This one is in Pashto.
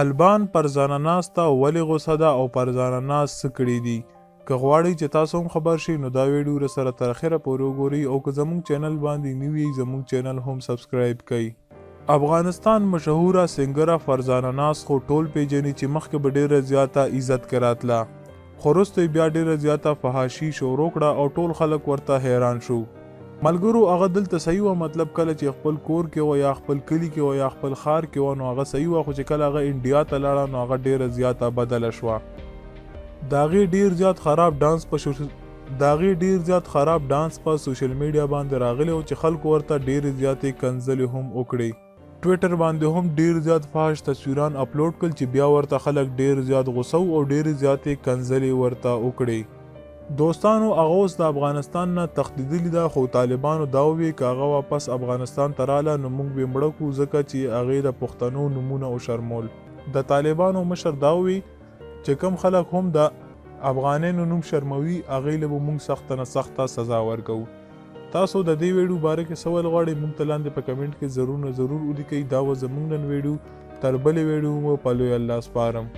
البان پر ځانه ناسته ولې غوسه ده او پر ځانه ناست څه کړي دي؟ که غواړئ چې تاسو هم خبر شئ نو دا ویډیو راسره تر اخره پورې وګورئ او که زموږ چینل باندې نوي یئ زموږ چینل هم سبسکرایب کړئ. افغانستان مشهوره سنګره فرزانه ناز خو ټول پیژني چې مخکې به ډیره زیاته عزت کې راتله، خو وروسته بیا ډیره زیاته فحاشي شروع کړه او ټول خلک ورته حیران شو. ملګرو هغه دلته صحیح وه، مطلب کله چې خپل کور کې وه یا خپل کلي کې وه یا خپل ښار کې وه نو هغه صحیح وه، خو چې کله هغه انډیا ته لاړه نو هغه ډیره زیاته بدله شوه. د هغې ډیر زیات خراب ډانس په سوشل میډیا باندې راغلی او چې خلکو ورته ډیرې زیاتې کنځلې هم وکړې. ټویټر باندې هم ډیر زیات فحش تصویران اپلوډ کړل چې بیا ورته خلک ډیر زیات غوسه او ډیرې زیاتې کنځلې ورته وکړې. دوستانو هغه اوس د افغانستان نه تښتېدلي ده، خو طالبانو دا وویل که هغه واپس افغانستان ته راله نو موږ به یې مړه کړو ځکه چې هغې د پښتنو نومونه وشرمول. د طالبانو مشر دا وویل چې کوم خلک هم د افغانانو نوم شرموي هغې له به موږ سخته نه سخته سزا ورکوو. تاسو د دې ویډیو باره کې څه ویل غواړئ موږ ته لاندې په کمنټ کې ضرور ولیکئ. دا و زموږ نن ویډیو، تر بلې ویډیو مو په لوی الله سپارم.